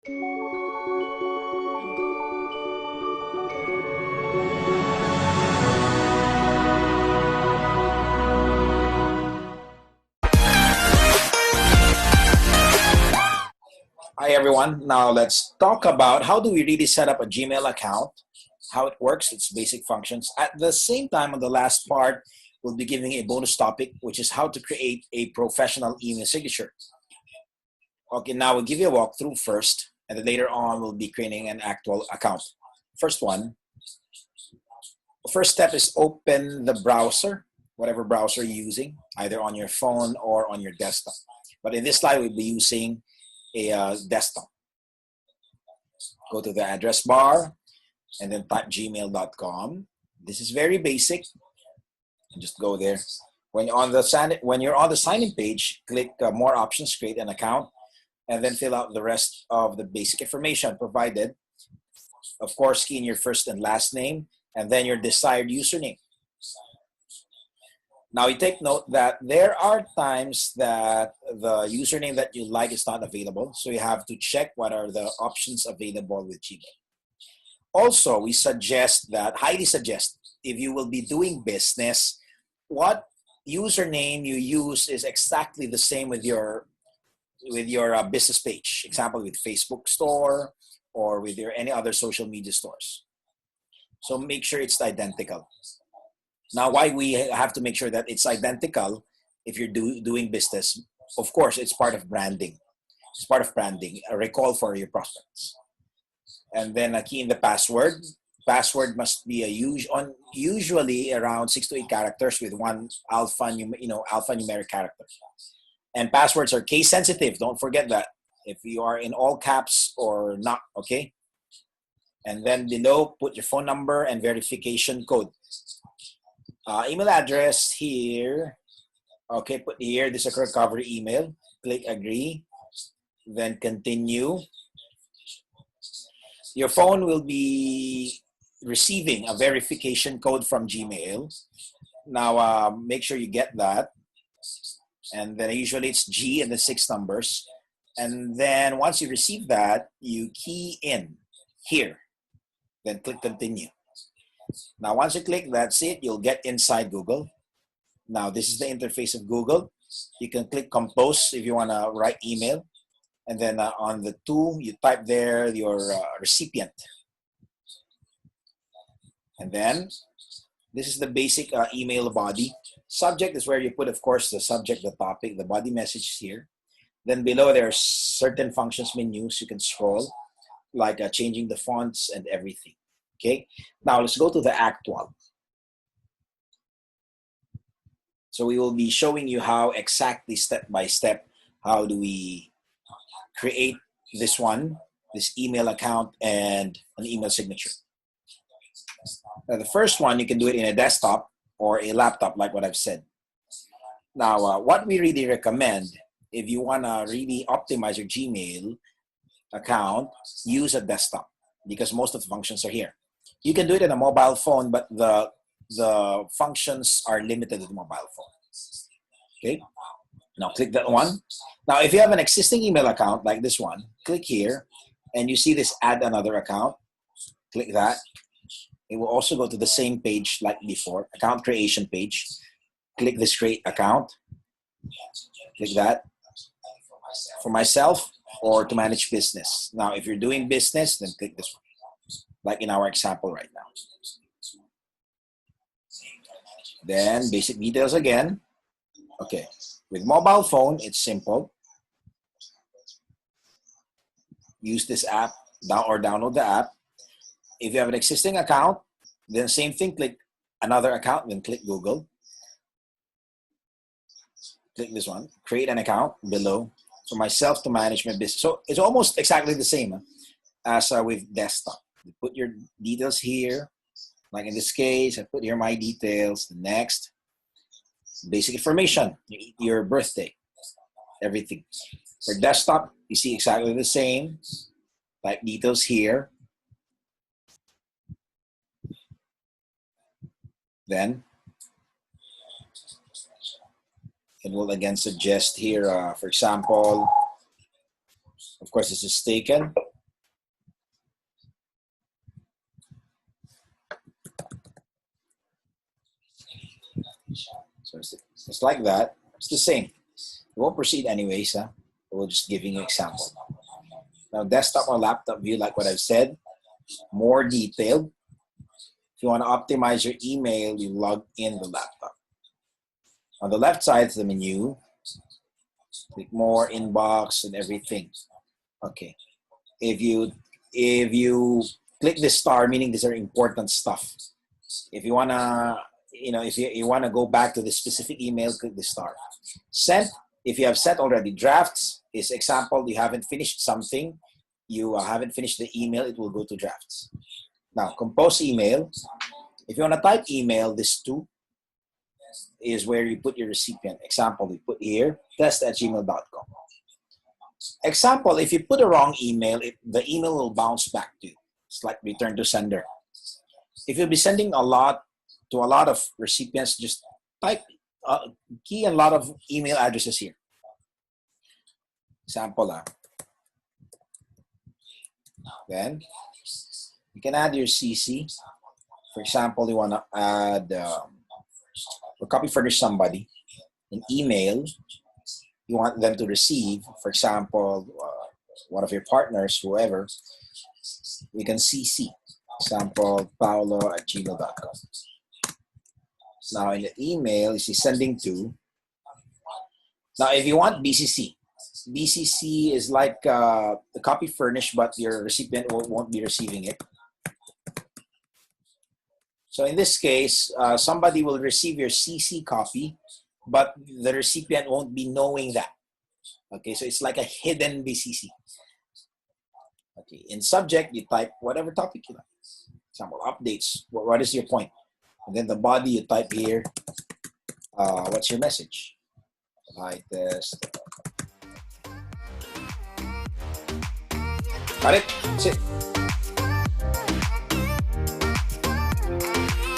Hi everyone. Now let's talk about how do we really set up a Gmail account, how it works, its basic functions. At the same time, on the last part, we'll be giving a bonus topic, which is how to create a professional email signature. Okay, now we'll give you a walkthrough first, and then later on we'll be creating an actual account. First one, first step is open the browser, whatever browser you're using, either on your phone or on your desktop. But in this slide, we'll be using a desktop. Go to the address bar and then type gmail.com. This is very basic. Just go there. When you're on the sign-in page, click more options, create an account, and then fill out the rest of the basic information provided. Of course, key in your first and last name, and then your desired username. Now, you take note that there are times that the username that you like is not available, so you have to check what are the options available with Gmail. Also, we highly suggest, if you will be doing business, what username you use is exactly the same with your business page. Example, with Facebook store or with your any other social media stores. So make sure it's identical. Now, why we have to make sure that it's identical if you're doing business? Of course, it's part of branding. It's part of branding, a recall for your prospects. And then a key in the password. Password must be usually around 6 to 8 characters with one alphanumeric character. And passwords are case sensitive. Don't forget that. If you are in all caps or not, okay? And then below, put your phone number and verification code. Email address here. Okay, put here. This is a recovery email. Click agree. Then continue. Your phone will be receiving a verification code from Gmail. Now, make sure you get that. And then usually it's G and the 6 numbers. And then once you receive that, you key in here. Then click continue. Now, once you click, that's it. You'll get inside Google. Now, this is the interface of Google. You can click compose if you want to write email. And then on the 2, you type there your recipient. And then this is the basic email body. Subject is where you put, of course, the subject, the topic, the body message here. Then below there are certain functions menus you can scroll, like changing the fonts and everything. Okay, now let's go to the actual. So we will be showing you how exactly step by step, how do we create this email account and an email signature. Now, the first one, you can do it in a desktop or a laptop, like what I've said. Now, what we really recommend, if you want to really optimize your Gmail account, use a desktop because most of the functions are here. You can do it in a mobile phone, but the functions are limited to the mobile phone. Okay, now click that one. Now, if you have an existing email account like this one, click here, and you see this add another account. Click that. It will also go to the same page like before, account creation page. Click this create account. Click that. For myself or to manage business. Now, if you're doing business, then click this one, like in our example right now. Then basic details again. Okay, with mobile phone, it's simple. Use this app or download the app. If you have an existing account, then same thing, click another account, then click Google. Click this one, create an account below. For myself to manage my business. So it's almost exactly the same as with desktop. You put your details here. Like in this case, I put here my details. Next, basic information, your birthday, everything. For desktop, you see exactly the same. Type details here. Then it will again suggest here, for example, of course, this is taken. So it's just like that. It's the same. We won't proceed anyways. Huh? We're just giving you an example. Now, desktop or laptop view, like what I've said, more detailed. If you want to optimize your email, you log in the laptop. On the left side is the menu. Click more, inbox, and everything. Okay. If you click the star, meaning these are important stuff. If you wanna, if you wanna go back to the specific email, click the star. Sent. If you have sent already, drafts is example. You haven't finished something. You haven't finished the email. It will go to drafts. Now, compose email. If you want to type email, this two is where you put your recipient. Example, we put here, test@gmail.com. Example, if you put a wrong email, the email will bounce back to you. It's like return to sender. If you'll be sending a lot to a lot of recipients, just type key a lot of email addresses here. Example, then you can add your CC. For example, you want to add or copy furnish somebody an email you want them to receive. For example, one of your partners, whoever, we can CC. Example, paolo@gmail.com. Now in the email, is he sending to? Now, if you want BCC, BCC is like the copy furnished, but your recipient won't be receiving it. So in this case, somebody will receive your CC copy, but the recipient won't be knowing that. Okay, so it's like a hidden BCC. Okay, in subject, you type whatever topic you like. Example, updates. What is your point? And then the body, you type here, what's your message? Hi, test. Got it? That's it.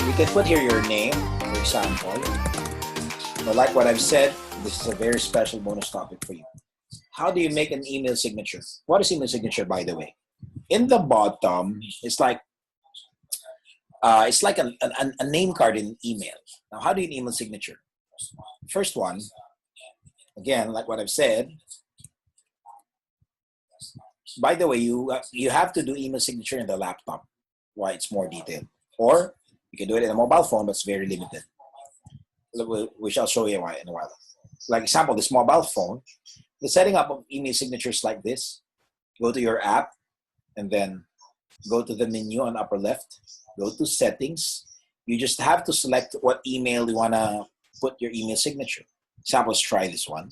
You can put here your name, for example. But like what I've said, this is a very special bonus topic for you. How do you make an email signature? What is email signature, by the way? In the bottom, it's like a name card in email. Now, how do you email signature? First one, again, like what I've said. By the way, you have to do email signature in the laptop. Why? It's more detailed. Or you can do it in a mobile phone, but it's very limited. We shall show you why in a while. Like example, this mobile phone, the setting up of email signatures like this. Go to your app, and then go to the menu on upper left. Go to settings. You just have to select what email you want to put your email signature. Example, let's try this one.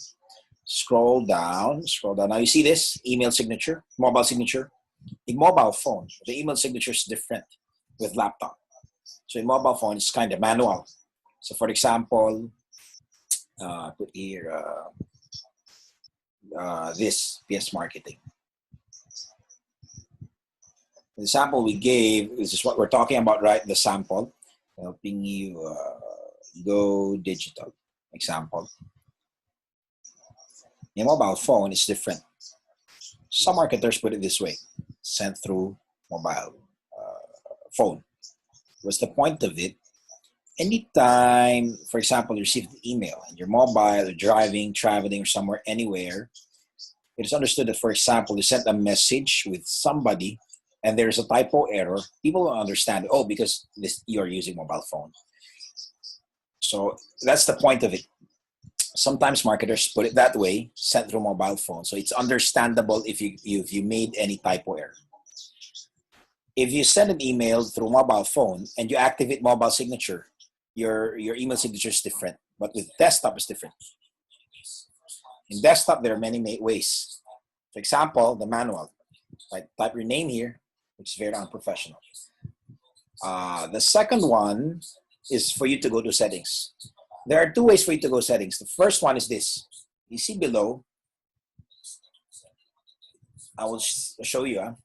Scroll down. Now you see this email signature, mobile signature. In mobile phone, the email signature is different with laptop. So in mobile phone, it's kind of manual. So for example, put here this PS Marketing. The sample we gave, this is what we're talking about, right? The sample, helping you go digital. Example. In mobile phone, it's different. Some marketers put it this way, sent through mobile phone. What's the point of it? Anytime, for example, you receive the email and you're mobile, or driving, traveling, or somewhere, anywhere, it is understood that, for example, you sent a message with somebody and there's a typo error. People don't understand, because you're using mobile phone. So that's the point of it. Sometimes marketers put it that way, sent through mobile phone. So it's understandable if you made any typo error. If you send an email through mobile phone and you activate mobile signature, your email signature is different. But with desktop, it's different. In desktop, there are many ways. For example, the manual. Type your name here, which is very unprofessional. The second one is for you to go to settings. There are two ways for you to go settings. The first one is this. You see below. I will show you.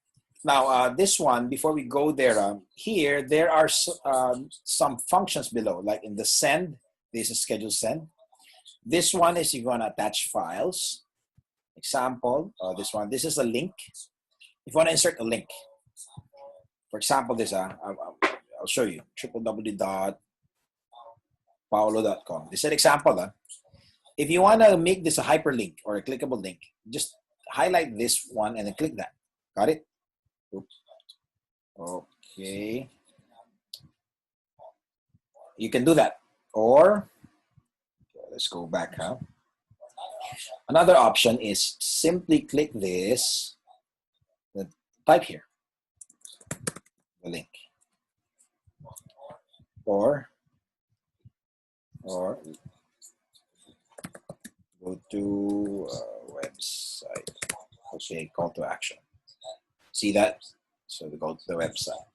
Now, this one, before we go there, here, there are some functions below, like in the send, this is schedule send. This one is you're going to attach files. Example, this is a link. If you want to insert a link, for example, this, I'll show you, www. paolo.com. This is an example. If you want to make this a hyperlink or a clickable link, just highlight this one and then click that. Got it? Oops. Okay. You can do that. Or, let's go back. Another option is simply click this, type here, the link. Or go to website. Okay, call to action. See that? So we go to the website.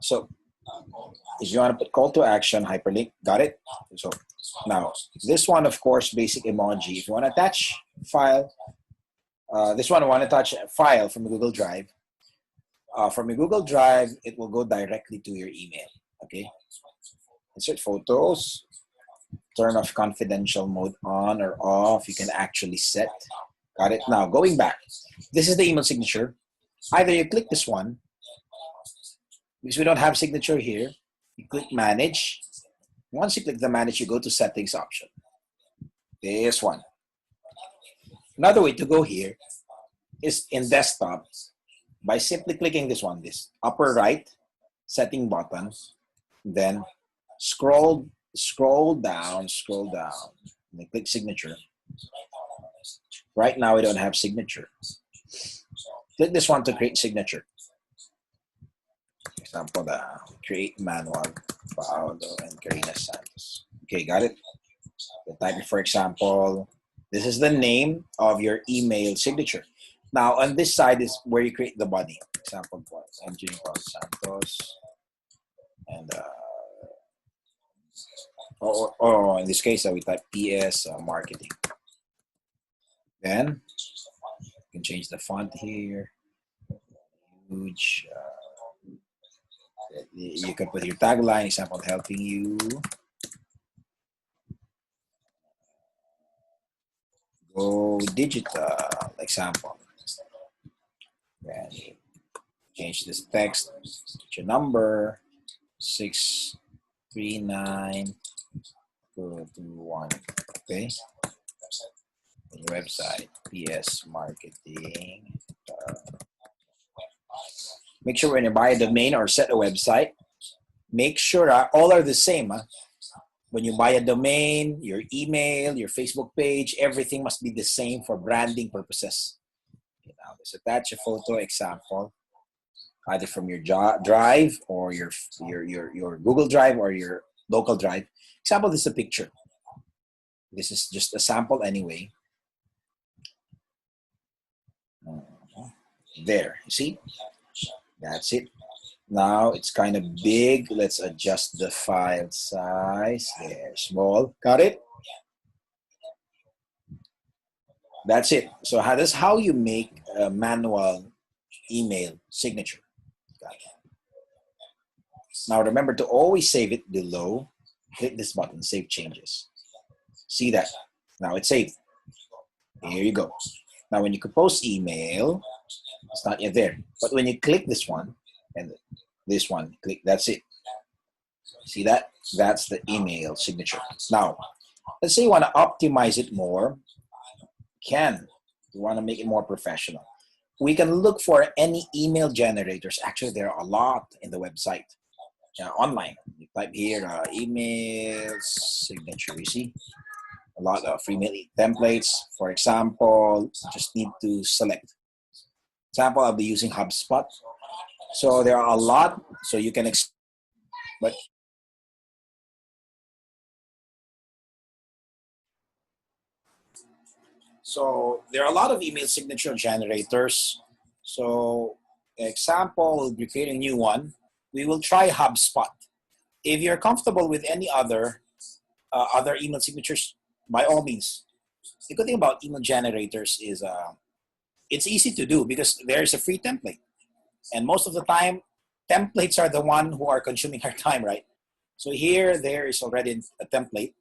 So if you want to put call to action, hyperlink, got it? So now this one, of course, basic emoji. If you want to attach file, this one I want to attach a file from Google Drive. From your Google Drive, it will go directly to your email. Okay. Insert photos. Turn off confidential mode on or off. You can actually set. Got it? Now going back, this is the email signature. Either you click this one, because we don't have signature here. You click manage. Once you click the manage, you go to settings option. This one. Another way to go here is in desktop by simply clicking this one, this upper right setting button, then scroll down, and click signature. Right now we don't have signature. Click this one to create signature. Example, create manual, Paolo and Karina Santos. Okay, got it? So type it, for example, this is the name of your email signature. Now, on this side is where you create the body. Example, Engineer Paul Santos. And, in this case, we type PS marketing. Then, you can change the font here. Huge. You can put your tagline, example, helping you go digital, example. Then change this text to your number 63921. Okay. And your website, PS marketing. Make sure when you buy a domain or set a website, make sure all are the same. When you buy a domain, your email, your Facebook page, everything must be the same for branding purposes. Okay, now let's attach a photo example, either from your drive or your Google Drive or your local drive. Example, this is a picture. This is just a sample anyway. There, you see? That's it. Now it's kind of big. Let's adjust the file size. There, small. Got it? That's it. So that's how you make a manual email signature. Got it. Now remember to always save it below. Click this button, Save Changes. See that? Now it's saved. Here you go. Now when you compose email, it's not yet there. But when you click this one and this one, click, that's it. See that? That's the email signature. Now, let's say you want to optimize it more. You want to make it more professional. We can look for any email generators. Actually, there are a lot in the website. Online. You type here, email signature, you see? A lot of free mail templates. For example, just need to select. Example, I'll be using HubSpot. So there are a lot, so you can, but so there are a lot of email signature generators. So example, we'll be creating a new one. We will try HubSpot. If you're comfortable with any other email signatures, by all means. The good thing about email generators is it's easy to do because there's a free template. And most of the time, templates are the one who are consuming our time, right? So here, there is already a template.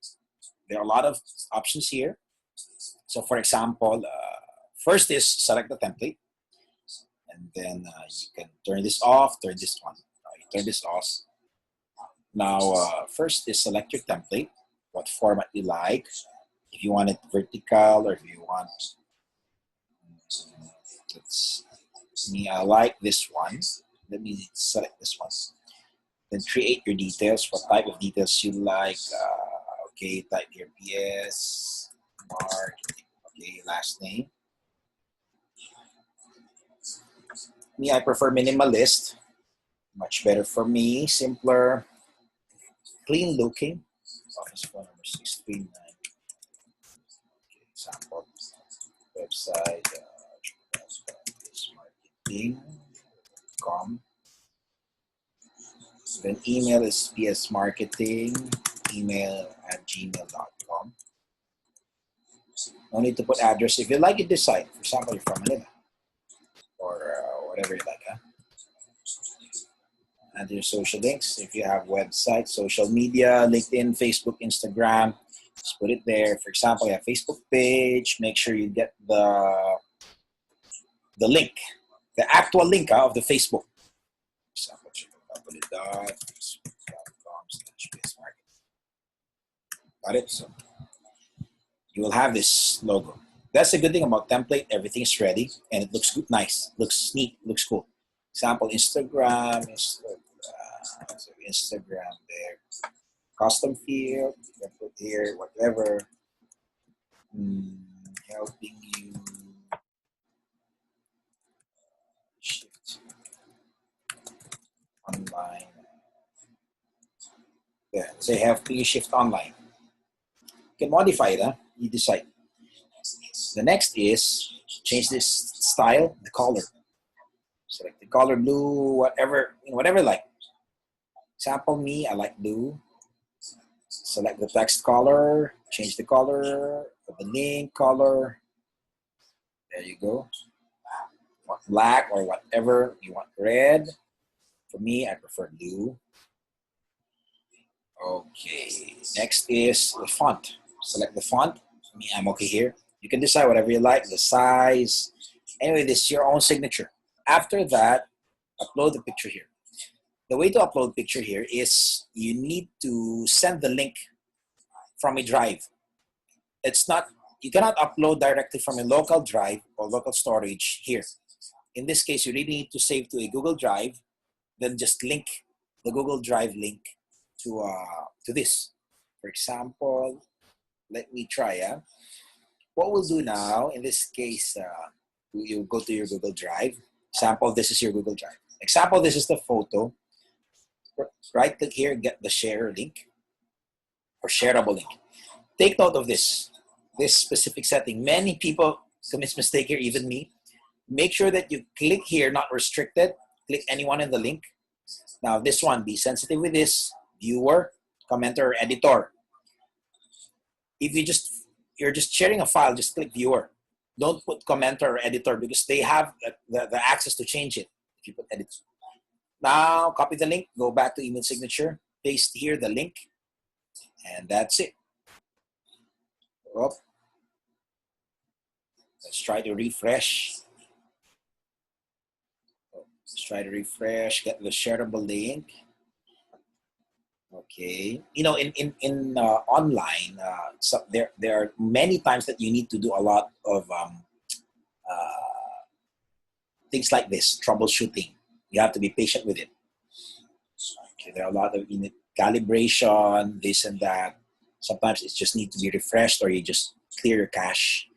There are a lot of options here. So for example, first is select the template. And then you can turn this off, turn this on. You turn this off. Now, first is select your template, what format you like. If you want it vertical or if you want, it's me, I like this one. Let me select this one. Then create your details, what type of details you like. Okay, type here PS, Mark, okay, last name. Me, I prefer minimalist. Much better for me, simpler, clean looking. Office phone number 639. Okay, example. Website, marketing.com. Then email is psmarketing, email@gmail.com. No need to put address. If you like it, decide. For example, you're from Manila or whatever you like. Huh? And your social links. If you have website, social media, LinkedIn, Facebook, Instagram, just put it there. For example, you have Facebook page. Make sure you get the link, the actual link of the Facebook. For example, www.facebook.com/psmarketing. Got it? So you will have this logo. That's the good thing about template. Everything is ready and it looks good, nice, looks neat, looks cool. Example, Instagram there. Custom field, you can put here, whatever. Helping you shift online. Yeah, say helping you shift online. You can modify it, huh? You decide. The next is change this style, the color. Select the color blue, whatever, whatever like. Example, me, I like blue. Select the text color, change the color, the link color. There you go. You want black or whatever. You want red. For me, I prefer blue. Okay, next is the font. Select the font. For me, I'm okay here. You can decide whatever you like, the size. Anyway, this is your own signature. After that, upload the picture here. The way to upload picture here is you need to send the link from a drive. It's not, you cannot upload directly from a local drive or local storage here. In this case, you really need to save to a Google Drive, then just link the Google Drive link to this. For example, let me try. What we'll do now, in this case, you go to your Google Drive. Example, this is your Google Drive. Example, this is the photo. Right click here, get the share link or shareable link. Take note of this specific setting. Many people commit mistake here, even me. Make sure that you click here, not restricted. Click anyone in the link. Now this one, be sensitive with this. Viewer, commenter, or editor. If you're just sharing a file, just click viewer. Don't put commenter or editor because they have the access to change it if you put edit. Now copy the link, go back to email signature, paste here the link, and that's it. Oh. Let's try to refresh. Let's try to refresh, get the shareable link. Okay, in online, so there are many times that you need to do a lot of things like this, troubleshooting. You have to be patient with it. Okay, there are a lot of calibration, this and that. Sometimes it just needs to be refreshed, or you just clear your cache,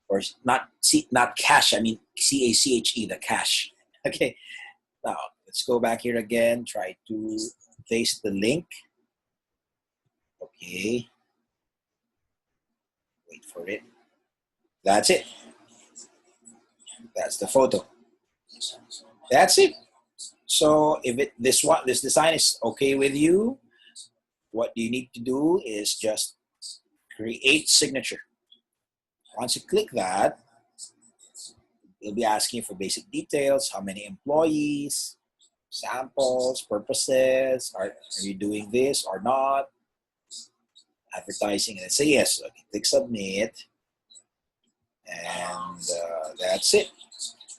or not cache. I mean CACHE, the cache. Okay, now let's go back here again. Try to paste the link. Okay, wait for it. That's it. That's the photo. That's it. So if this design is okay with you, what you need to do is just create signature. Once you click that, it'll be asking for basic details, how many employees, samples, purposes, are you doing this or not, advertising, and say yes. Okay, click submit, and that's it.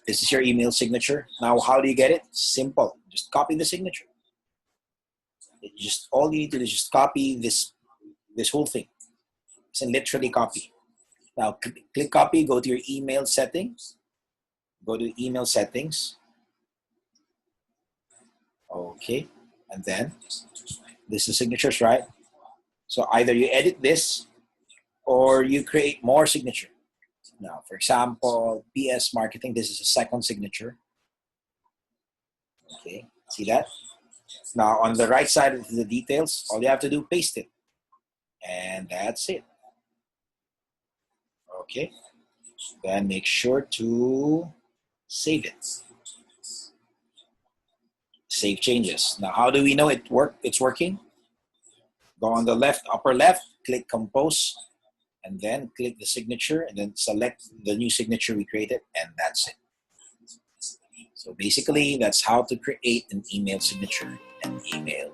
This is your email signature. Now, how do you get it? Simple. Just copy the signature. Just all you need to do is just copy this whole thing. It's literally copy. Now click copy, go to your email settings. Go to email settings. Okay. And then this is signatures, right? So either you edit this or you create more signature. Now, for example, PS marketing, this is a second signature. Okay, see that? Now on the right side of the details, all you have to do, paste it. And that's it. Okay, then make sure to save it. Save changes. Now, how do we know it's working? Go on the left, upper left, click compose, and then click the signature, and then select the new signature we created, and that's it. So basically, that's how to create an email signature and email.